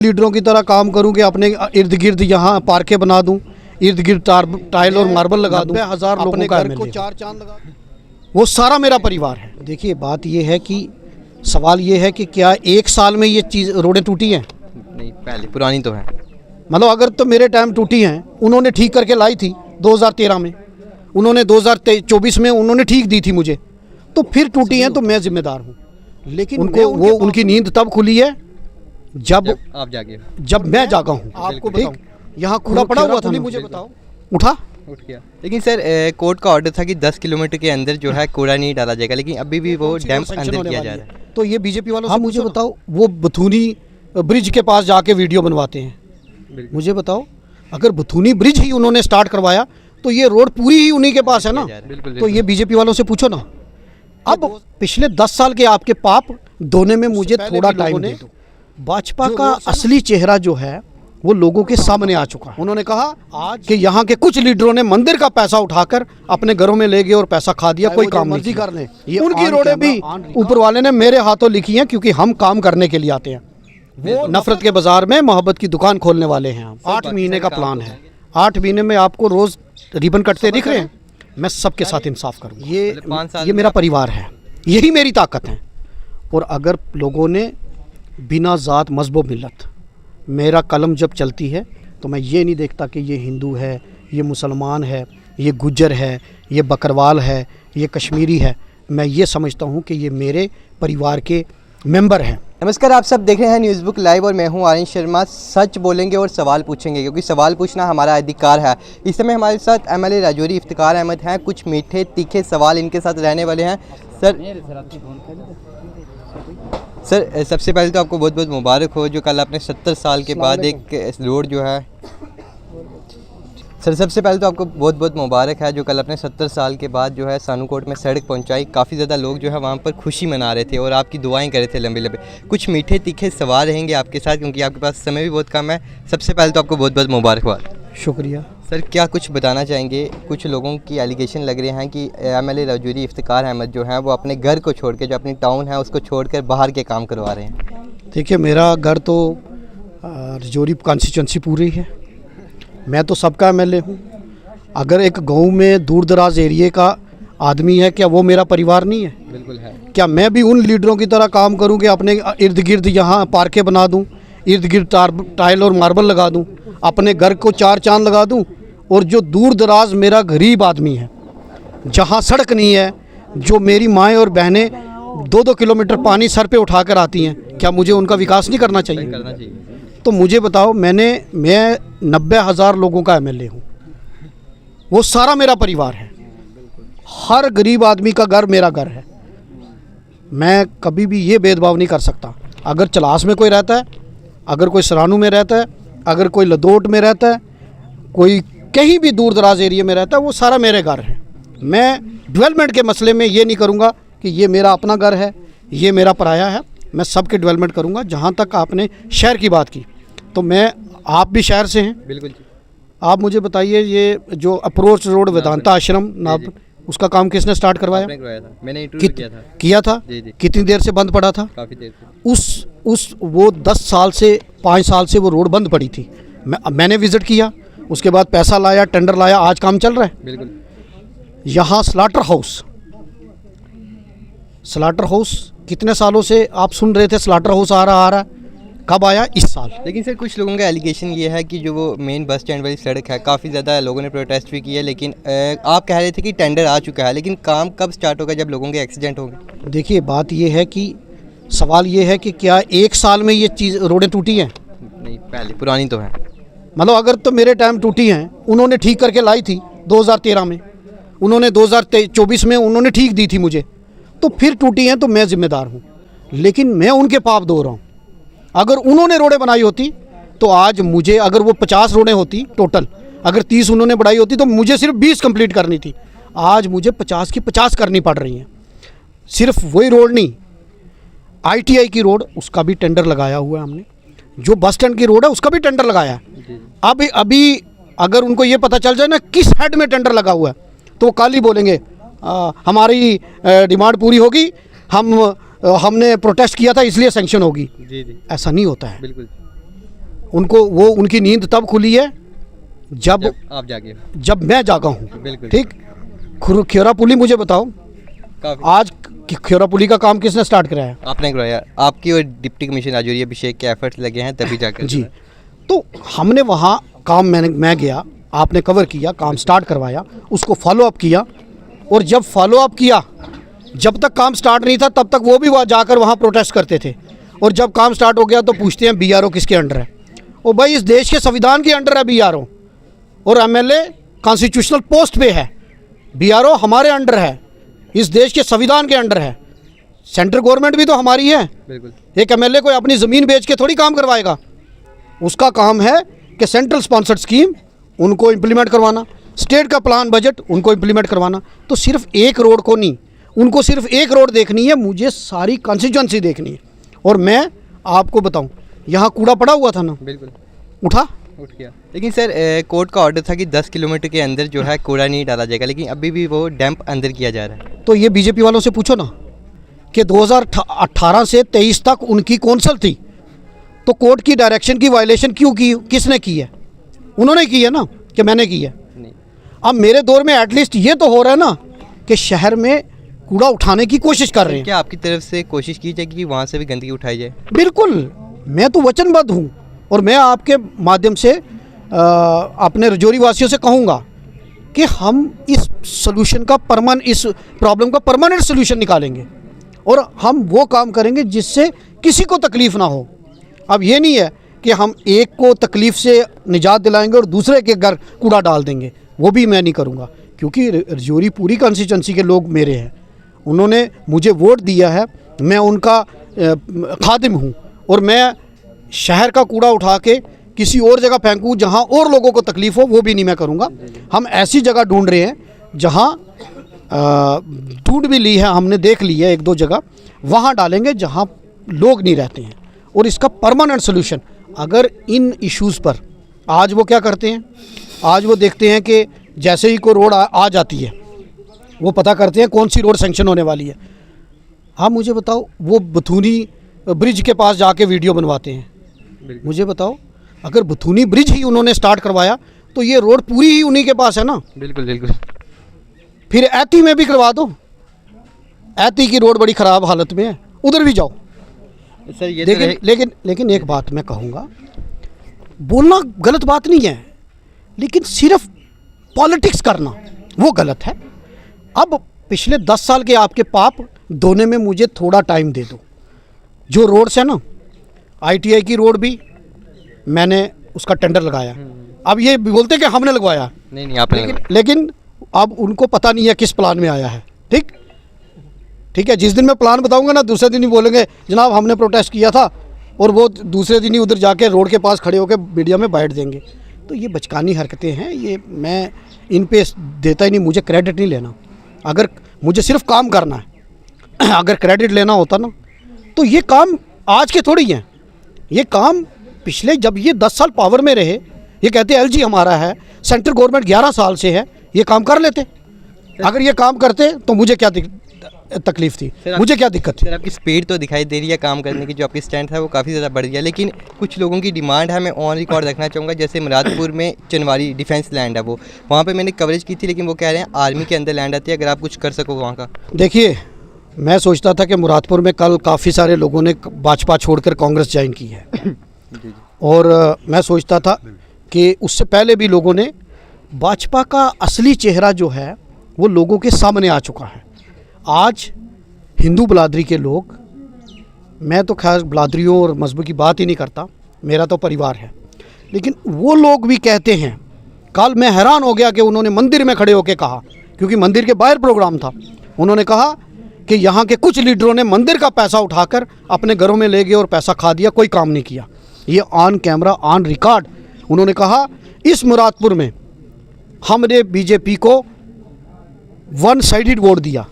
लीडरों की तरह काम करूं कि अपने इर्द गिर्द यहाँ पार्कें बना दूं, इर्द गिर्द टाइल और मार्बल लगा दूं, 90,000 लोगों का घर को 4 चांद लगा दूं, वो सारा मेरा परिवार है। देखिए बात ये है कि सवाल ये है कि क्या एक साल में ये चीज़ रोडें टूटी हैं? नहीं, पहले पुरानी तो है। मतलब अगर तो मेरे टाइम टूटी हैं, उन्होंने ठीक करके लाई थी 2013 में, उन्होंने 2024 में उन्होंने ठीक दी थी मुझे, तो फिर टूटी हैं तो मैं जिम्मेदार हूँ। लेकिन उनको वो उनकी नींद तब खुली है जब आप जागे, जब मैं जागा हूँ। आपको बताऊँ, यहाँ कूड़ा पड़ा हुआ था, मुझे बताओ, उठा उठ गया। लेकिन सर कोर्ट का ऑर्डर था कि 10 किलोमीटर के अंदर जो है कूड़ा नहीं डाला जाएगा, लेकिन अभी भी वो डैम्प अंदर किया जा रहा है। तो ये बीजेपी वालों से मुझे बताओ, वो बथूनी ब्रिज के पास जाके वीडियो बनवाते हैं। मुझे बताओ, अगर बथूनी ब्रिज ही उन्होंने स्टार्ट करवाया तो ये रोड पूरी ही उन्हीं के पास है ना। तो ये बीजेपी वालों से पूछो ना। अब पिछले 10 साल के आपके पाप धोने में मुझे थोड़ा टाइम दे दो। भाजपा का असली चेहरा जो है वो लोगों के सामने आ चुका है। उन्होंने कहा आज कि यहाँ के कुछ लीडरों ने मंदिर का पैसा उठाकर अपने घरों में ले गए और पैसा खा दिया, कोई काम नहीं कर ले। ये उनकी रोडें भी ऊपर वाले ने मेरे हाथों लिखी हैं, क्योंकि हम काम करने के लिए आते हैं। वो नफरत के बाजार में मोहब्बत की दुकान खोलने वाले हैं हम। 8 महीने का प्लान है। 8 महीने में आपको रोज रिबन कटते दिख रहे हैं। मैं सबके साथ इंसाफ करूँगा। ये मेरा परिवार है, यही मेरी ताकत है। और अगर लोगों ने बिना ज़ात मज़हब मिल्लत, मेरा कलम जब चलती है तो मैं ये नहीं देखता कि ये हिंदू है, ये मुसलमान है, ये गुज्जर है, ये बकरवाल है, ये कश्मीरी है। मैं ये समझता हूँ कि ये मेरे परिवार के मेंबर हैं। नमस्कार, आप सब देख रहे हैं न्यूज़ बुक लाइव और मैं हूं आर्यन शर्मा। सच बोलेंगे और सवाल पूछेंगे, क्योंकि सवाल पूछना हमारा अधिकार है। इस समय हमारे साथ एमएलए राजौरी इफ्तिकार अहमद हैं। कुछ मीठे तीखे सवाल इनके साथ रहने वाले हैं। सर सबसे पहले तो आपको बहुत बहुत मुबारक हो जो कल आपने 70 साल के बाद एक रोड जो है सर सबसे पहले तो आपको बहुत बहुत मुबारक है जो कल अपने 70 साल के बाद जो है सानूकोट में सड़क पहुंचाई। काफ़ी ज़्यादा लोग जो है वहां पर खुशी मना रहे थे और आपकी दुआएं कर रहे थे लंबे लंबे। कुछ मीठे तीखे सवाल रहेंगे आपके साथ, क्योंकि आपके पास समय भी बहुत कम है। सबसे पहले तो आपको बहुत बहुत मुबारकबाद। शुक्रिया सर, क्या कुछ बताना चाहेंगे? कुछ लोगों की एलिगेशन लग रहे हैं कि एमएलए राजौरी इफ्तिकार अहमद जो है वो अपने घर को छोड़ के, जो अपनी टाउन है उसको छोड़कर बाहर के काम करवा रहे हैं। देखिए, मेरा घर तो राजौरी कॉन्स्टिट्यूंसी पूरी है। मैं तो सबका एमएलए हूँ। अगर एक गांव में दूर दराज एरिए का आदमी है, क्या वो मेरा परिवार नहीं है? बिल्कुल है। क्या मैं भी उन लीडरों की तरह काम करूँ कि अपने इर्द गिर्द यहाँ पार्कें बना दूँ, इर्द गिर्द टाइल और मार्बल लगा दूँ, अपने घर को 4 चांद लगा दूँ? और जो दूर दराज मेरा गरीब आदमी है, जहाँ सड़क नहीं है, जो मेरी माएँ और बहनें 2-2 किलोमीटर पानी सर पे उठा कर आती हैं, क्या मुझे उनका विकास नहीं करना चाहिए? करना चाहिए। तो मुझे बताओ, मैं 90,000 लोगों का एमएलए हूँ, वो सारा मेरा परिवार है। हर गरीब आदमी का घर मेरा घर है। मैं कभी भी ये भेदभाव नहीं कर सकता। अगर चलास में कोई रहता है, अगर कोई सरानू में रहता है, अगर कोई लदोट में रहता है, कोई कहीं भी दूर दराज एरिया में रहता है, वो सारा मेरे घर है। मैं डेवलपमेंट के मसले में ये नहीं करूँगा कि ये मेरा अपना घर है, ये मेरा पराया है। मैं सबके डेवलपमेंट करूँगा। जहाँ तक आपने शहर की बात की, तो मैं, आप भी शहर से हैं। बिल्कुल। आप मुझे बताइए, ये जो अप्रोच रोड वेदांता आश्रम नाब, उसका काम किसने स्टार्ट करवाया? आपने करवाया था। मैंने इंटरव्यू किया था। जी। कितनी देर से बंद पड़ा था? काफ़ी देर से। वो 10 साल से 5 साल से वो रोड बंद पड़ी थी। मैंने विजिट किया, उसके बाद पैसा लाया, टेंडर लाया, आज काम चल रहा है। बिल्कुल। यहाँ स्लाटर हाउस कितने सालों से आप सुन रहे थे स्लाटर हाउस आ रहा है, कब आया? इस साल। लेकिन सर कुछ लोगों का एलिगेशन ये है कि जो वो मेन बस स्टैंड वाली सड़क है, काफ़ी ज़्यादा लोगों ने प्रोटेस्ट भी किया, लेकिन आप कह रहे थे कि टेंडर आ चुका है, लेकिन काम कब स्टार्ट होगा? जब लोगों के एक्सीडेंट होंगे। देखिए, बात ये है कि सवाल ये है कि क्या एक साल में ये चीज़ रोडें टूटी हैं? नहीं, पहले पुरानी तो है। मतलब अगर तो मेरे टाइम टूटी हैं, उन्होंने ठीक करके लाई थी 2013 में, उन्होंने 2024 में उन्होंने ठीक दी थी मुझे, तो फिर टूटी हैं तो मैं जिम्मेदार हूँ। लेकिन मैं उनके पाप धो रहा हूँ। अगर उन्होंने रोडें बनाई होती तो आज मुझे, अगर वो 50 रोडें होती टोटल, अगर 30 उन्होंने बनाई होती तो मुझे सिर्फ 20 कंप्लीट करनी थी। आज मुझे 50 की 50 करनी पड़ रही हैं। सिर्फ वही रोड नहीं, ITI की रोड, उसका भी टेंडर लगाया हुआ है हमने। जो बस स्टैंड की रोड है उसका भी टेंडर लगाया है। अभी अगर उनको ये पता चल जाए ना किस हेड में टेंडर लगा हुआ है, तो वो कल ही बोलेंगे हमारी डिमांड पूरी होगी, हमने प्रोटेस्ट किया था इसलिए सैंक्शन होगी। जी। ऐसा नहीं होता है। बिल्कुल। उनको वो उनकी नींद तब खुली है जब आप जागे, जब मैं जागा हूँ। बिल्कुल ठीक। खेरा पुली मुझे बताओ, आज खेरा पुली का काम किसने स्टार्ट कराया? आपने करवाया, आपकी और डिप्टी कमिश्नर राजौरी अभिषेक के एफर्ट्स लगे हैं तभी जाकर। जी, तो हमने वहाँ काम मैं गया, आपने कवर किया, काम स्टार्ट करवाया, उसको फॉलो अप किया, और जब फॉलो अप किया, जब तक काम स्टार्ट नहीं था तब तक वो भी वहाँ जाकर वहाँ प्रोटेस्ट करते थे, और जब काम स्टार्ट हो गया तो पूछते हैं बीआरओ किसके अंडर है। और भाई इस देश के संविधान के अंडर है बीआरओ, और एमएलए कॉन्स्टिट्यूशनल पोस्ट पे है, बीआरओ हमारे अंडर है, इस देश के संविधान के अंडर है। सेंट्रल गवर्नमेंट भी तो हमारी है। बिल्कुल। एक एमएलए कोई अपनी ज़मीन बेच के थोड़ी काम करवाएगा, उसका काम है कि सेंट्रल स्पॉन्सर्ड स्कीम उनको इम्प्लीमेंट करवाना, स्टेट का प्लान बजट उनको इम्प्लीमेंट करवाना। तो सिर्फ एक रोड को नहीं, उनको सिर्फ एक रोड देखनी है, मुझे सारी कॉन्स्टिट्यूंसी देखनी है। और मैं आपको बताऊं, यहाँ कूड़ा पड़ा हुआ था ना, बिल्कुल उठ गया। लेकिन सर कोर्ट का ऑर्डर था कि 10 किलोमीटर के अंदर जो है कूड़ा नहीं डाला जाएगा, लेकिन अभी भी वो डैम्प अंदर किया जा रहा है। तो ये बीजेपी वालों से पूछो ना कि 2018 से 23 तक उनकी कौंसल थी, तो कोर्ट की डायरेक्शन की वायलेशन क्यों की? किसने की है? उन्होंने की है ना, कि मैंने की है? नहीं। अब मेरे दौर में एटलीस्ट ये तो हो रहा है ना कि शहर में कूड़ा उठाने की कोशिश कर रहे हैं। क्या आपकी तरफ से कोशिश की जाएगी कि वहाँ से भी गंदगी उठाई जाए? बिल्कुल, मैं तो वचनबद्ध हूँ, और मैं आपके माध्यम से अपने रजौरी वासियों से कहूँगा कि हम इस सोल्यूशन का इस प्रॉब्लम का परमानेंट सोल्यूशन निकालेंगे, और हम वो काम करेंगे जिससे किसी को तकलीफ़ ना हो। अब ये नहीं है कि हम एक को तकलीफ़ से निजात दिलाएंगे और दूसरे के घर कूड़ा डाल देंगे, वो भी मैं नहीं करूँगा, क्योंकि रजौरी पूरी कॉन्स्टिट्यूंसी के लोग मेरे हैं, उन्होंने मुझे वोट दिया है, मैं उनका खादिम हूँ, और मैं शहर का कूड़ा उठा के किसी और जगह फेंकूँ जहाँ और लोगों को तकलीफ़ हो, वो भी नहीं मैं करूँगा। हम ऐसी जगह ढूंढ रहे हैं जहाँ ढूंढ भी ली है हमने, देख ली है एक दो जगह, वहाँ डालेंगे जहाँ लोग नहीं रहते हैं, और इसका परमानेंट सोल्यूशन। अगर इन इश्यूज़ पर आज वो क्या करते हैं, आज वो देखते हैं कि जैसे ही कोई रोड आ जाती है वो पता करते हैं कौन सी रोड सेंक्शन होने वाली है। आप मुझे बताओ, वो बथूनी ब्रिज के पास जाके वीडियो बनवाते हैं। मुझे बताओ, अगर बथूनी ब्रिज ही उन्होंने स्टार्ट करवाया तो ये रोड पूरी ही उन्हीं के पास है ना। बिल्कुल बिल्कुल। फिर ऐती में भी करवा दो, ऐती की रोड बड़ी ख़राब हालत में है, उधर भी जाओ सर। ये लेकिन एक बात मैं कहूँगा, बोलना गलत बात नहीं है, लेकिन सिर्फ पॉलिटिक्स करना वो गलत है। अब पिछले 10 साल के आपके पाप धोने में मुझे थोड़ा टाइम दे दो। जो रोड्स है ना, ITI की रोड भी मैंने उसका टेंडर लगाया। अब ये बोलते कि हमने लगवाया, नहीं आपने, लेकिन अब उनको पता नहीं है किस प्लान में आया है। ठीक है, जिस दिन मैं प्लान बताऊंगा ना, दूसरे दिन ही बोलेंगे जनाब हमने प्रोटेस्ट किया था, और वो दूसरे दिन ही उधर जाके रोड के पास खड़े होकर मीडिया में बैठ देंगे। तो ये बचकानी हरकतें हैं, ये मैं इन पे देता ही नहीं, मुझे क्रेडिट नहीं लेना। अगर मुझे सिर्फ काम करना है, अगर क्रेडिट लेना होता ना तो ये काम आज के थोड़ी हैं, ये काम पिछले, जब ये 10 साल पावर में रहे, ये कहते LG हमारा है, सेंट्रल गवर्नमेंट 11 साल से है, ये काम कर लेते। अगर ये काम करते तो मुझे क्या तकलीफ थी, मुझे क्या दिक्कत थी? सर आपकी स्पीड तो दिखाई दे रही है काम करने की, जो आपकी स्ट्रेंथ है वो काफ़ी ज़्यादा बढ़ गया, लेकिन कुछ लोगों की डिमांड है, मैं ऑन रिकॉर्ड रखना चाहूँगा। जैसे मुरादपुर में चनवारी डिफेंस लैंड है, वो वहाँ पे मैंने कवरेज की थी, लेकिन वो कह रहे हैं आर्मी के अंदर लैंड आती है, अगर आप कुछ कर सको वहाँ का। देखिए, मैं सोचता था कि मुरादपुर में कल काफ़ी सारे लोगों ने भाजपा छोड़कर कांग्रेस ज्वाइन की है और मैं सोचता था कि उससे पहले भी लोगों ने, भाजपा का असली चेहरा जो है वो लोगों के सामने आ चुका है। आज हिंदू बिरादरी के लोग, मैं तो खैर बिरादरियों और मजहब की बात ही नहीं करता, मेरा तो परिवार है, लेकिन वो लोग भी कहते हैं, कल मैं हैरान हो गया कि उन्होंने मंदिर में खड़े होकर कहा, क्योंकि मंदिर के बाहर प्रोग्राम था, उन्होंने कहा कि यहाँ के कुछ लीडरों ने मंदिर का पैसा उठाकर अपने घरों में ले गए और पैसा खा दिया, कोई काम नहीं किया। ये ऑन कैमरा ऑन रिकॉर्ड उन्होंने कहा, इस मुरादपुर में हमने बीजेपी को 1 साइडेड वोट दिया,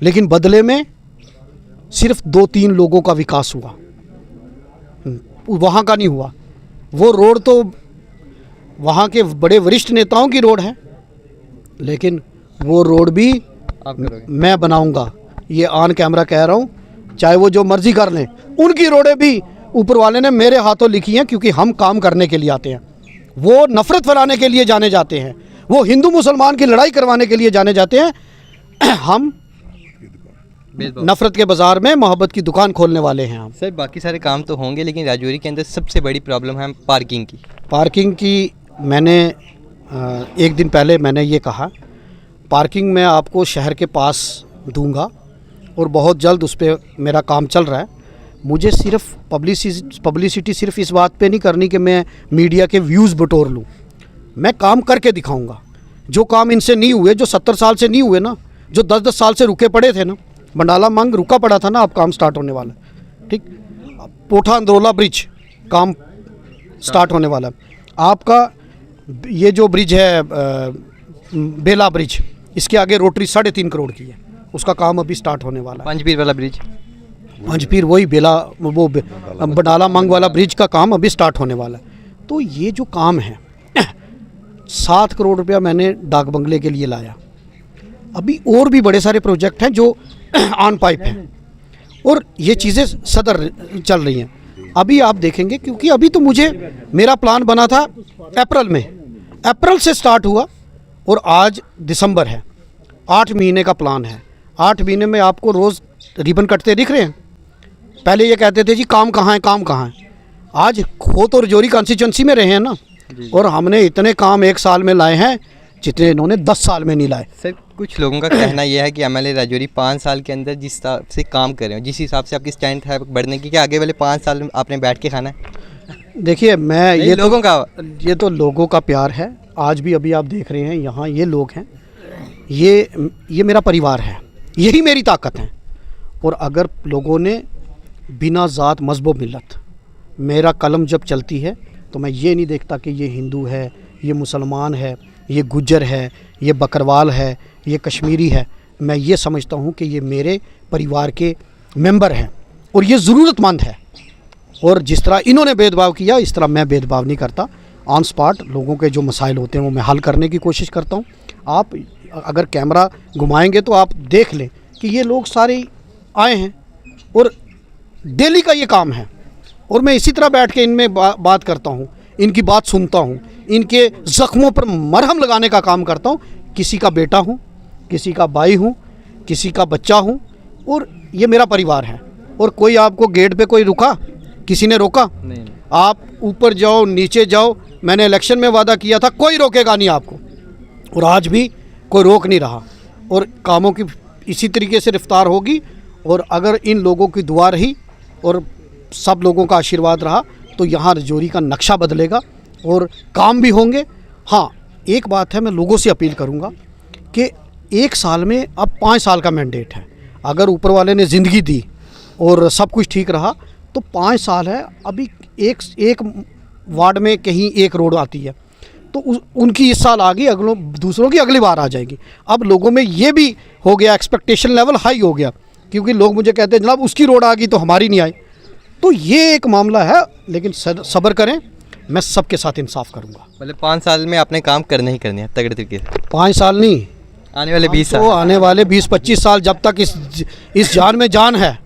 लेकिन बदले में सिर्फ 2-3 लोगों का विकास हुआ, वहाँ का नहीं हुआ। वो रोड तो वहाँ के बड़े वरिष्ठ नेताओं की रोड है, लेकिन वो रोड भी मैं बनाऊंगा, ये ऑन कैमरा कह रहा हूँ, चाहे वो जो मर्जी कर लें, उनकी रोडें भी ऊपर वाले ने मेरे हाथों लिखी हैं, क्योंकि हम काम करने के लिए आते हैं। वो नफ़रत फैलाने के लिए जाने जाते हैं, वो हिंदू मुसलमान की लड़ाई करवाने के लिए जाने जाते हैं। हम नफ़रत के बाज़ार में मोहब्बत की दुकान खोलने वाले हैं। हम सर बाकी सारे काम तो होंगे, लेकिन राजौरी के अंदर सबसे बड़ी प्रॉब्लम है पार्किंग की। पार्किंग की मैंने एक दिन पहले मैंने ये कहा, पार्किंग मैं आपको शहर के पास दूंगा और बहुत जल्द उस पर मेरा काम चल रहा है। मुझे सिर्फ पब्लिसिटी सिर्फ इस बात पे नहीं करनी कि मैं मीडिया के व्यूज़ बटोर लूँ, मैं काम करके दिखाऊंगा। जो काम इनसे नहीं हुए, जो 70 साल से नहीं हुए ना, जो 10-10 साल से रुके पड़े थे ना, बंडाला मंग रुका पड़ा था ना, अब काम स्टार्ट होने वाला है। ठीक, पोठा अंदरोला ब्रिज काम स्टार्ट होने वाला है। आपका ये जो ब्रिज है बेला ब्रिज, इसके आगे रोटरी 3.5 करोड़ की है, उसका काम अभी स्टार्ट होने वाला है। पंजपीर वाला ब्रिज, पंजपीर वही बेला वो बंडाला मंग वाला ब्रिज का काम अभी स्टार्ट होने वाला है। तो ये जो काम है 7 करोड़ रुपया मैंने डाक बंगले के लिए लाया। अभी और भी बड़े सारे प्रोजेक्ट हैं जो ऑन पाइप हैं, और ये चीज़ें सदर चल रही हैं। अभी आप देखेंगे, क्योंकि अभी तो मुझे मेरा प्लान बना था अप्रैल में, अप्रैल से स्टार्ट हुआ और आज दिसंबर है, 8 महीने का प्लान है। 8 महीने में आपको रोज़ रिबन कटते दिख रहे हैं। पहले ये कहते थे जी काम कहाँ है, काम कहाँ है। आज खो तो राजौरी कॉन्स्टिट्यूंसी में रहे हैं ना, और हमने इतने काम 1 साल में लाए हैं जितने इन्होंने 10 साल में नहीं लाए। सर कुछ लोगों का कहना यह है कि एमएलए राजौरी 5 साल के अंदर जिस हिसाब से काम कर रहे हो, जिस हिसाब से आपकी स्ट्रेंथ है बढ़ने की, क्या आगे वाले 5 साल आपने बैठ के खाना है? देखिए, मैं ये लोगों का, ये तो लोगों का प्यार है। आज भी अभी आप देख रहे हैं यहाँ ये लोग हैं, ये मेरा परिवार है, यही मेरी ताकत है। और अगर लोगों ने बिना ज़ात मज़हब मिल्लत, मेरा कलम जब चलती है तो मैं ये नहीं देखता कि ये हिंदू है, ये मुसलमान है, ये गुज्जर है, ये बकरवाल है, ये कश्मीरी है। मैं ये समझता हूँ कि ये मेरे परिवार के मेंबर हैं और ये ज़रूरतमंद है। और जिस तरह इन्होंने भेदभाव किया, इस तरह मैं भेदभाव नहीं करता। ऑन स्पॉट लोगों के जो मसाइल होते हैं वो मैं हल करने की कोशिश करता हूँ। आप अगर कैमरा घुमाएंगे तो आप देख लें कि ये लोग सारे आए हैं और डेली का ये काम है, और मैं इसी तरह बैठ के इनमें बात करता हूँ, इनकी बात सुनता हूँ, इनके ज़ख्मों पर मरहम लगाने का काम करता हूँ। किसी का बेटा हूँ, किसी का भाई हूँ, किसी का बच्चा हूँ, और ये मेरा परिवार है। और कोई आपको गेट पे कोई रुका, किसी ने रोका? नहीं। आप ऊपर जाओ, नीचे जाओ, मैंने इलेक्शन में वादा किया था कोई रोकेगा नहीं आपको, और आज भी कोई रोक नहीं रहा। और कामों की इसी तरीके से रफ्तार होगी। और अगर इन लोगों की दुआ रही और सब लोगों का आशीर्वाद रहा तो यहाँ राजौरी का नक्शा बदलेगा और काम भी होंगे। हाँ, एक बात है, मैं लोगों से अपील करूँगा कि 1 साल में अब 5 साल का मैंडेट है। अगर ऊपर वाले ने ज़िंदगी दी और सब कुछ ठीक रहा तो 5 साल है। अभी एक वार्ड में कहीं 1 रोड आती है, तो उनकी इस साल आ गई, दूसरों की अगली बार आ जाएगी। अब लोगों में ये भी हो गया, एक्सपेक्टेशन लेवल हाई हो गया, क्योंकि लोग मुझे कहते हैं जनाब उसकी रोड आ गई तो हमारी नहीं आई। तो ये एक मामला है, लेकिन सब्र करें, मैं सबके साथ इंसाफ करूंगा। मतलब 5 साल में आपने काम करने ही करने हैं तगड़े तरीके से। 5 साल नहीं, आने वाले 20 साल, तो आने वाले 20-25 साल, जब तक इस जान में जान है,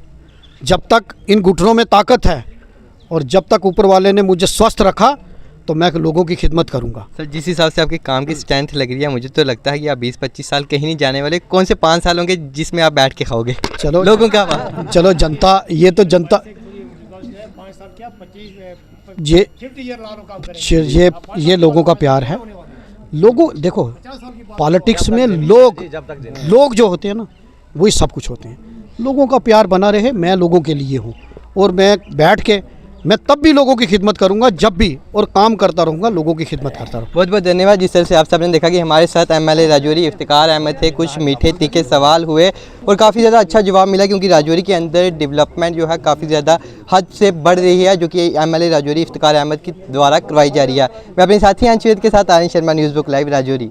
जब तक इन घुटनों में ताकत है, और जब तक ऊपर वाले ने मुझे स्वस्थ रखा, तो मैं लोगों की खिदमत करूंगा। सर जिस हिसाब से आपके काम की स्ट्रेंथ लग रही है, मुझे तो लगता है कि आप 20-25 साल कहीं नहीं जाने वाले। कौन से 5 साल होंगे जिसमें आप बैठ के खाओगे? चलो लोगों का, चलो जनता, ये तो जनता, ये लोगों का प्यार है। लोगों, देखो पॉलिटिक्स में लोग जो होते हैं ना, वही सब कुछ होते हैं। लोगों का प्यार बना रहे, मैं लोगों के लिए हूँ, और मैं बैठ के मैं तब भी लोगों की खिदमत करूंगा जब भी, और काम करता रहूंगा, लोगों की खिदमत करता रहूँगा। बहुत बहुत धन्यवाद। जिस तरह से आप सबने देखा कि हमारे साथ एमएलए राजौरी इफ्तिकार अहमद थे। कुछ मीठे तीखे सवाल हुए और काफ़ी ज़्यादा अच्छा जवाब मिला, क्योंकि राजौरी के अंदर डेवलपमेंट जो है काफ़ी ज़्यादा हद से बढ़ रही है, जो कि एमएलए राजौरी इफ्तिकार अहमद के द्वारा करवाई जा रही है। मैं अपने साथी अंशवेद के साथ Aryan Sharma, news book live, Rajouri.